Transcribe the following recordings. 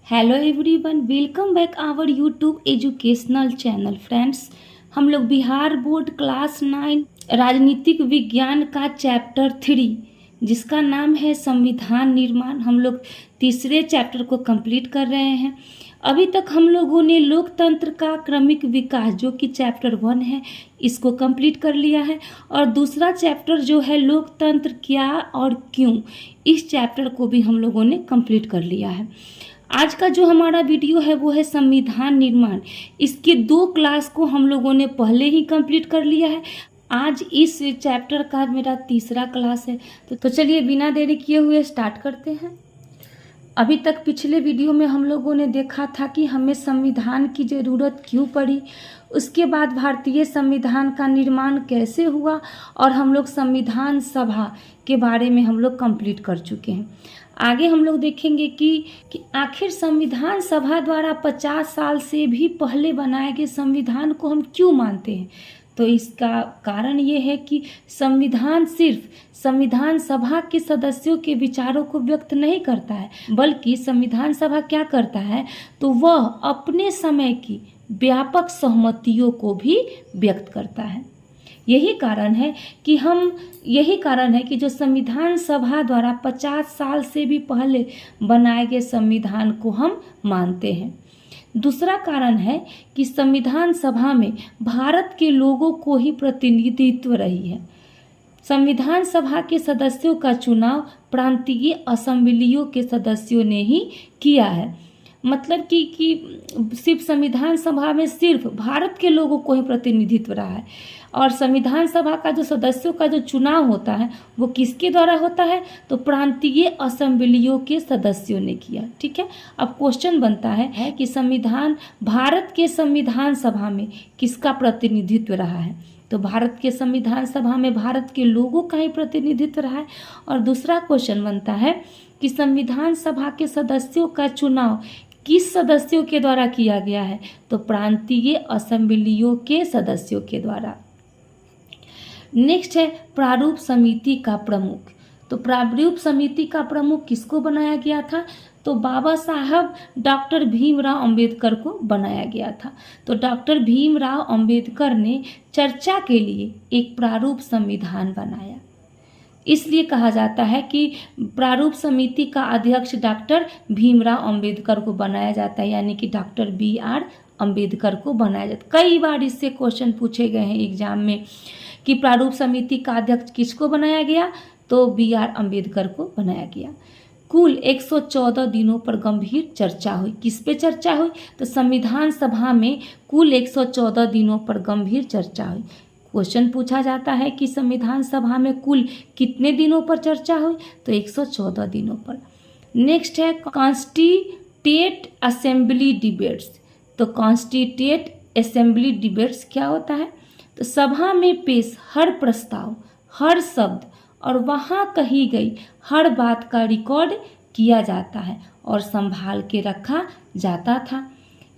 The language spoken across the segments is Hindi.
Hello everyone, welcome back our YouTube educational channel. Friends, हम लोग बिहार बोर्ड क्लास 9 राजनीतिक विज्ञान का चैप्टर 3 जिसका नाम है संविधान निर्माण, हम लोग तीसरे चैप्टर को कंप्लीट कर रहे हैं। अभी तक हम लोगों ने लोकतंत्र का क्रमिक विकास जो कि चैप्टर 1 है इसको कंप्लीट कर लिया है, और दूसरा चैप्टर जो है लोकतंत्र क्या और क्यों, इस चैप्टर को भी हम लोगों ने कंप्लीट कर लिया है। आज का जो हमारा वीडियो है वो है संविधान निर्माण। इसके 2 क्लास को हम लोगों ने पहले ही कंप्लीट कर लिया है। आज इस चैप्टर का मेरा तीसरा क्लास है। तो चलिए बिना देरी किए हुए स्टार्ट करते हैं। अभी तक पिछले वीडियो में हम लोगों ने देखा था कि हमें संविधान की ज़रूरत क्यों पड़ी, उसके बाद भारतीय संविधान का निर्माण कैसे हुआ, और हम लोग संविधान सभा के बारे में हम लोग कंप्लीट कर चुके हैं। आगे हम लोग देखेंगे कि आखिर संविधान सभा द्वारा 50 साल से भी पहले बनाए गए संविधान को हम क्यों मानते हैं। तो इसका कारण ये है कि संविधान सिर्फ संविधान सभा के सदस्यों के विचारों को व्यक्त नहीं करता है, बल्कि संविधान सभा क्या करता है, तो वह अपने समय की व्यापक सहमतियों को भी व्यक्त करता है। यही कारण है कि जो संविधान सभा द्वारा 50 साल से भी पहले बनाए गए संविधान को हम मानते हैं। दूसरा कारण है कि संविधान सभा में भारत के लोगों को ही प्रतिनिधित्व रही है। संविधान सभा के सदस्यों का चुनाव प्रांतीय असेंबलियों के सदस्यों ने ही किया है। मतलब कि सिर्फ संविधान सभा में सिर्फ भारत के लोगों को ही प्रतिनिधित्व रहा है, और संविधान सभा का जो सदस्यों का जो चुनाव होता है वो किसके द्वारा होता है, तो प्रांतीय असेंबलियों के सदस्यों ने किया। ठीक है, अब क्वेश्चन बनता है कि भारत के संविधान सभा में किसका प्रतिनिधित्व रहा है, तो भारत के संविधान सभा में भारत के लोगों का ही प्रतिनिधित्व रहा है। और दूसरा क्वेश्चन बनता है कि संविधान सभा के सदस्यों का चुनाव किस सदस्यों के द्वारा किया गया है, तो प्रांतीय असेंबलियों के सदस्यों के द्वारा। नेक्स्ट है प्रारूप समिति का प्रमुख। तो प्रारूप समिति का प्रमुख किसको बनाया गया था, तो बाबा साहब डॉक्टर भीमराव अंबेडकर को बनाया गया था। तो डॉक्टर भीमराव अंबेडकर ने चर्चा के लिए एक प्रारूप संविधान बनाया। इसलिए कहा जाता है कि प्रारूप समिति का अध्यक्ष डॉक्टर भीमराव अंबेडकर को बनाया जाता है, यानी कि डॉक्टर BR अंबेडकर को बनाया जाता है। कई बार इससे क्वेश्चन पूछे गए हैं एग्जाम में कि प्रारूप समिति का अध्यक्ष किसको बनाया गया, तो BR अंबेडकर को बनाया गया। कुल 114 दिनों पर गंभीर चर्चा हुई। किस पे चर्चा हुई, तो संविधान सभा में कुल 114 दिनों पर गंभीर चर्चा हुई। क्वेश्चन पूछा जाता है कि संविधान सभा में कुल कितने दिनों पर चर्चा हुई, तो 114 दिनों पर। नेक्स्ट है कॉन्स्टिट्यूएंट असेंबली डिबेट्स। तो कॉन्स्टिट्यूएंट असेंबली डिबेट्स क्या होता है, तो सभा में पेश हर प्रस्ताव, हर शब्द और वहाँ कही गई हर बात का रिकॉर्ड किया जाता है और संभाल के रखा जाता था।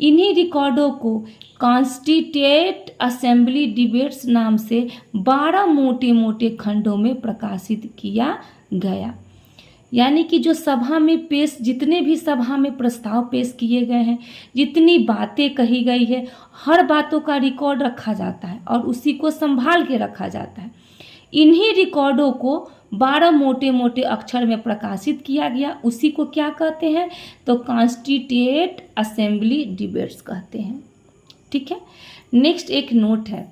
इन्हीं रिकॉर्डों को कॉन्स्टिट्यूएंट असेंबली डिबेट्स नाम से 12 मोटे मोटे खंडों में प्रकाशित किया गया। यानी कि जो सभा में पेश, जितने भी सभा में प्रस्ताव पेश किए गए हैं, जितनी बातें कही गई है, हर बातों का रिकॉर्ड रखा जाता है और उसी को संभाल के रखा जाता है। इन्हीं रिकॉर्डों को 12 मोटे मोटे अक्षर में प्रकाशित किया गया, उसी को क्या कहते हैं, तो कॉन्स्टिट्यूएंट असेंबली डिबेट्स कहते हैं। ठीक है, नेक्स्ट एक नोट है,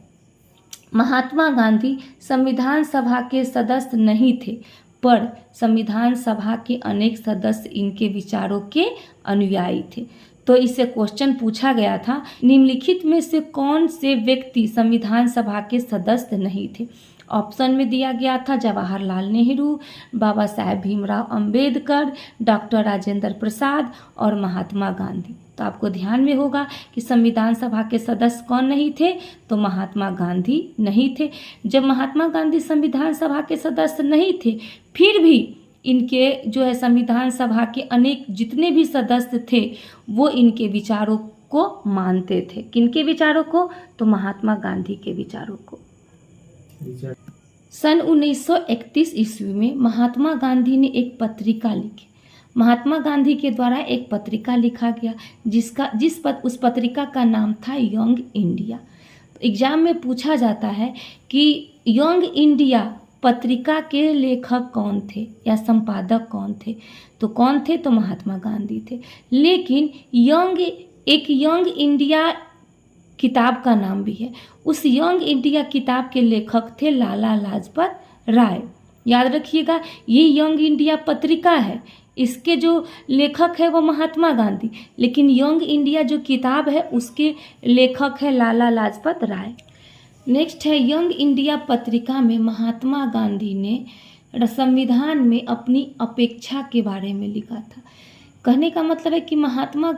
महात्मा गांधी संविधान सभा के सदस्य नहीं थे, पर संविधान सभा के अनेक सदस्य इनके विचारों के अनुयायी थे। तो इससे क्वेश्चन पूछा गया था, निम्नलिखित में से कौन से व्यक्ति संविधान सभा के सदस्य नहीं थे। ऑप्शन में दिया गया था जवाहरलाल नेहरू, बाबा साहेब भीमराव अंबेडकर, डॉक्टर राजेंद्र प्रसाद और महात्मा गांधी। तो आपको ध्यान में होगा कि संविधान सभा के सदस्य कौन नहीं थे, तो महात्मा गांधी नहीं थे। जब महात्मा गांधी संविधान सभा के सदस्य नहीं थे, फिर भी इनके जो है संविधान सभा के अनेक जितने भी सदस्य थे वो इनके विचारों को मानते थे। किनके विचारों को, तो महात्मा गांधी के विचारों को। सन 1931 ईस्वी में महात्मा गांधी ने एक पत्रिका लिखी। महात्मा गांधी के द्वारा एक पत्रिका लिखा गया उस पत्रिका का नाम था यंग इंडिया। एग्जाम में पूछा जाता है कि यंग इंडिया पत्रिका के लेखक कौन थे या संपादक कौन थे, तो कौन थे, तो महात्मा गांधी थे। लेकिन यंग इंडिया किताब का नाम भी है, उस यंग इंडिया किताब के लेखक थे लाला लाजपत राय। याद रखिएगा, ये यंग इंडिया पत्रिका है, इसके जो लेखक है वो महात्मा गांधी, लेकिन यंग इंडिया जो किताब है उसके लेखक है लाला लाजपत राय। नेक्स्ट है, यंग इंडिया पत्रिका में महात्मा गांधी ने संविधान में अपनी अपेक्षा के बारे में लिखा था। कहने का मतलब है कि महात्मा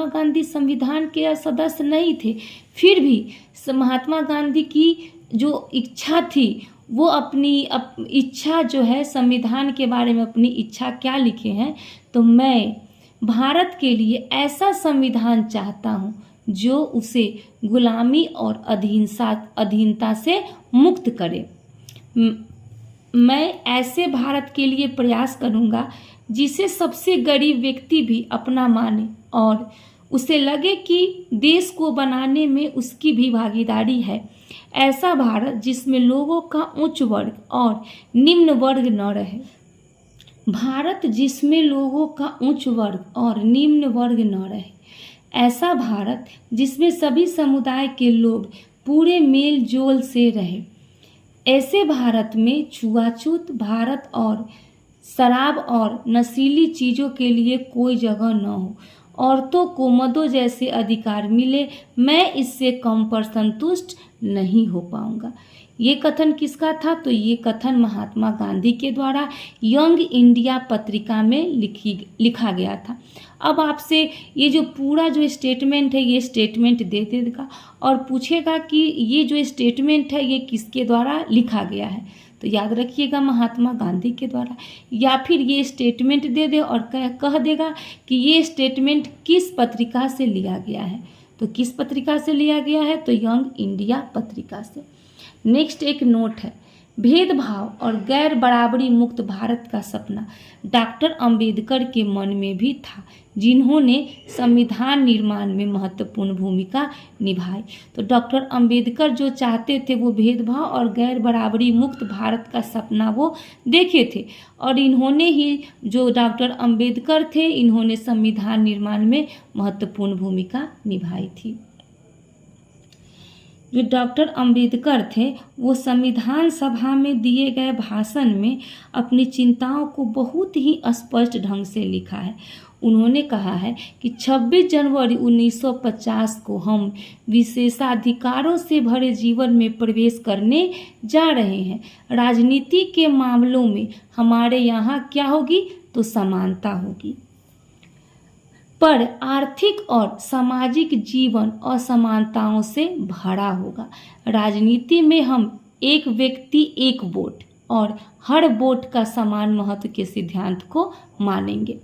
गांधी संविधान के सदस्य नहीं थे, फिर भी महात्मा गांधी की जो इच्छा थी वो अपनी इच्छा जो है संविधान के बारे में अपनी इच्छा क्या लिखे हैं, तो मैं भारत के लिए ऐसा संविधान चाहता हूँ जो उसे गुलामी और अधीनता से मुक्त करे। मैं ऐसे भारत के लिए प्रयास करूँगा जिसे सबसे गरीब व्यक्ति भी अपना माने और उसे लगे कि देश को बनाने में उसकी भी भागीदारी है। ऐसा भारत जिसमें लोगों का उच्च वर्ग और निम्न वर्ग न रहे। भारत जिसमें लोगों का उच्च वर्ग और निम्न वर्ग न रहे। ऐसा भारत जिसमें सभी समुदाय के लोग पूरे मेल जोल से रहे। ऐसे भारत में छुआछूत भारत और शराब और नशीली चीज़ों के लिए कोई जगह न हो। औरतों को मर्दों जैसे अधिकार मिले। मैं इससे कम पर संतुष्ट नहीं हो पाऊंगा। ये कथन किसका था, तो ये कथन महात्मा गांधी के द्वारा यंग इंडिया पत्रिका में लिखा गया था। अब आपसे ये जो पूरा जो स्टेटमेंट है ये स्टेटमेंट दे देगा और पूछेगा कि ये जो स्टेटमेंट है ये किसके द्वारा लिखा गया है, तो याद रखिएगा महात्मा गांधी के द्वारा। या फिर ये स्टेटमेंट दे दे और कह देगा कि ये स्टेटमेंट किस पत्रिका से लिया गया है, तो किस पत्रिका से लिया गया है, तो यंग इंडिया पत्रिका से। नेक्स्ट एक नोट है, भेदभाव और गैर बराबरी मुक्त भारत का सपना डॉक्टर अंबेडकर के मन में भी था, जिन्होंने संविधान निर्माण में महत्वपूर्ण भूमिका निभाई। तो डॉक्टर अंबेडकर जो चाहते थे वो भेदभाव और गैर बराबरी मुक्त भारत का सपना वो देखे थे और इन्होंने ही, जो डॉक्टर अंबेडकर थे, इन्होंने संविधान निर्माण में महत्वपूर्ण भूमिका निभाई थी। जो डॉक्टर अंबेडकर थे वो संविधान सभा में दिए गए भाषण में अपनी चिंताओं को बहुत ही स्पष्ट ढंग से लिखा है। उन्होंने कहा है कि 26 जनवरी 1950 को हम विशेषाधिकारों से भरे जीवन में प्रवेश करने जा रहे हैं। राजनीति के मामलों में हमारे यहाँ क्या होगी, तो समानता होगी, पर आर्थिक और सामाजिक जीवन असमानताओं से भरा होगा। राजनीति में हम एक व्यक्ति एक वोट और हर वोट का समान महत्व के सिद्धांत को मानेंगे।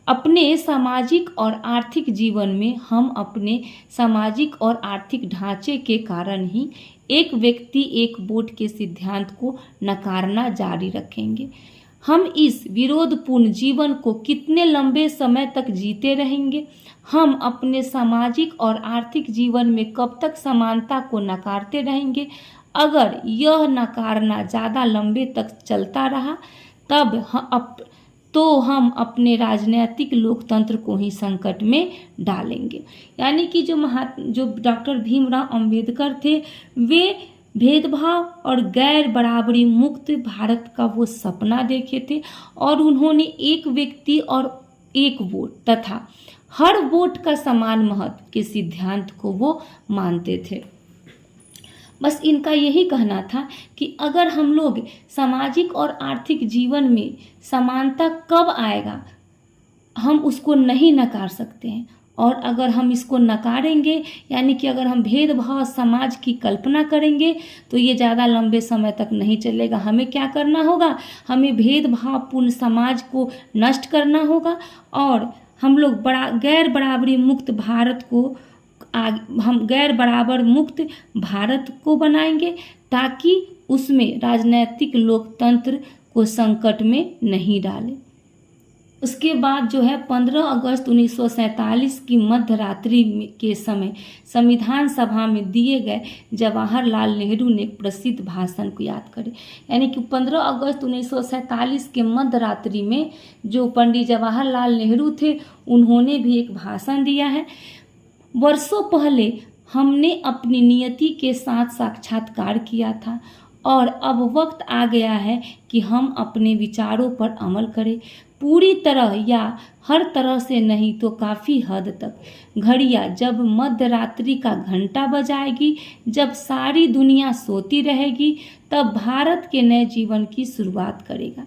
अपने सामाजिक और आर्थिक जीवन में हम अपने सामाजिक और आर्थिक ढांचे के कारण ही एक व्यक्ति एक वोट के सिद्धांत को नकारना जारी रखेंगे। हम इस विरोधपूर्ण जीवन को कितने लंबे समय तक जीते रहेंगे? हम अपने सामाजिक और आर्थिक जीवन में कब तक समानता को नकारते रहेंगे? अगर यह नकारना ज़्यादा लंबे तक चलता रहा तो हम अपने राजनीतिक लोकतंत्र को ही संकट में डालेंगे। यानी कि जो डॉक्टर भीमराव अंबेडकर थे वे भेदभाव और गैर बराबरी मुक्त भारत का वो सपना देखे थे और उन्होंने एक व्यक्ति और एक वोट तथा हर वोट का समान महत्व के सिद्धांत को वो मानते थे। बस इनका यही कहना था कि अगर हम लोग सामाजिक और आर्थिक जीवन में समानता कब आएगा, हम उसको नहीं नकार सकते हैं, और अगर हम इसको नकारेंगे यानी कि अगर हम भेदभाव समाज की कल्पना करेंगे तो ये ज़्यादा लंबे समय तक नहीं चलेगा। हमें क्या करना होगा, हमें भेदभावपूर्ण समाज को नष्ट करना होगा और हम लोग गैर बराबरी मुक्त भारत को हम गैर बराबर मुक्त भारत को बनाएंगे ताकि उसमें राजनीतिक लोकतंत्र को संकट में नहीं डालें। उसके बाद जो है 15 अगस्त 1947 की मध्य रात्रि के समय संविधान सभा में दिए गए जवाहरलाल नेहरू ने एक प्रसिद्ध भाषण को याद करें। यानी कि 15 अगस्त 1947 के मध्य रात्रि में जो पंडित जवाहरलाल नेहरू थे उन्होंने भी एक भाषण दिया है। वर्षों पहले हमने अपनी नियति के साथ साक्षात्कार किया था और अब वक्त आ गया है कि हम अपने विचारों पर अमल करें, पूरी तरह या हर तरह से नहीं तो काफ़ी हद तक। घड़ियाँ जब मध्य रात्रि का घंटा बजाएगी, जब सारी दुनिया सोती रहेगी, तब भारत के नए जीवन की शुरुआत करेगा।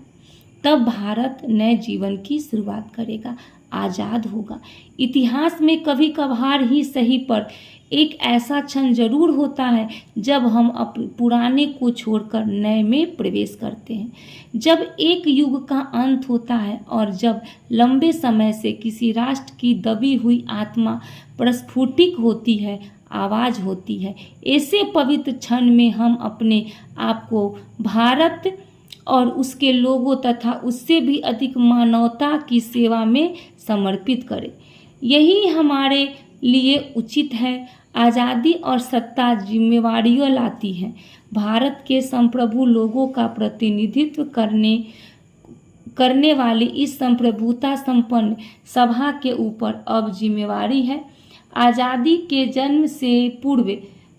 तब भारत नए जीवन की शुरुआत करेगा, आज़ाद होगा। इतिहास में कभी कभार ही सही पर एक ऐसा क्षण जरूर होता है जब हम अपने पुराने को छोड़कर नए में प्रवेश करते हैं, जब एक युग का अंत होता है और जब लंबे समय से किसी राष्ट्र की दबी हुई आत्मा प्रस्फुटित होती है, आवाज़ होती है। ऐसे पवित्र क्षण में हम अपने आप को भारत और उसके लोगों तथा उससे भी अधिक मानवता की सेवा में समर्पित करें। यही हमारे लिए उचित है। आज़ादी और सत्ता जिम्मेवारियों लाती है। भारत के संप्रभु लोगों का प्रतिनिधित्व करने वाली इस संप्रभुता संपन्न सभा के ऊपर अब जिम्मेवारी है। आज़ादी के जन्म से पूर्व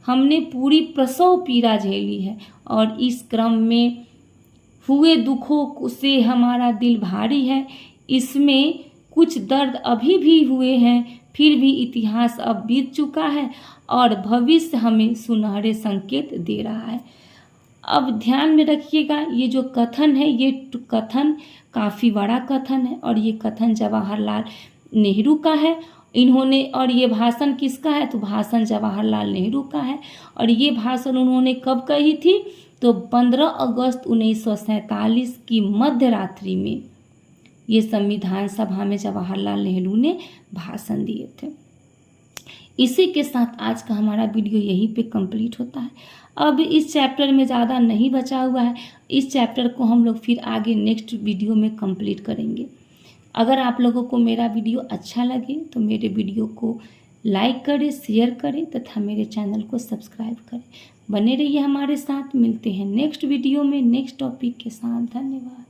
हमने पूरी प्रसव पीड़ा झेली है और इस क्रम में हुए दुखों से हमारा दिल भारी है। इसमें कुछ दर्द अभी भी हुए हैं, फिर भी इतिहास अब बीत चुका है और भविष्य हमें सुनहरे संकेत दे रहा है। अब ध्यान में रखिएगा, ये जो कथन है ये कथन काफ़ी बड़ा कथन है और ये कथन जवाहरलाल नेहरू का है। इन्होंने, और ये भाषण किसका है, तो भाषण जवाहरलाल नेहरू का है। और ये भाषण उन्होंने कब कही थी, तो 15 अगस्त 1947 की मध्य रात्रि में ये संविधान सभा में जवाहरलाल नेहरू ने भाषण दिए थे। इसी के साथ आज का हमारा वीडियो यहीं पे कंप्लीट होता है। अब इस चैप्टर में ज़्यादा नहीं बचा हुआ है, इस चैप्टर को हम लोग फिर आगे नेक्स्ट वीडियो में कंप्लीट करेंगे। अगर आप लोगों को मेरा वीडियो अच्छा लगे तो मेरे वीडियो को लाइक करें, शेयर करें तथा मेरे चैनल को सब्सक्राइब करें। बने रहिए हमारे साथ, मिलते हैं नेक्स्ट वीडियो में नेक्स्ट टॉपिक के साथ। धन्यवाद।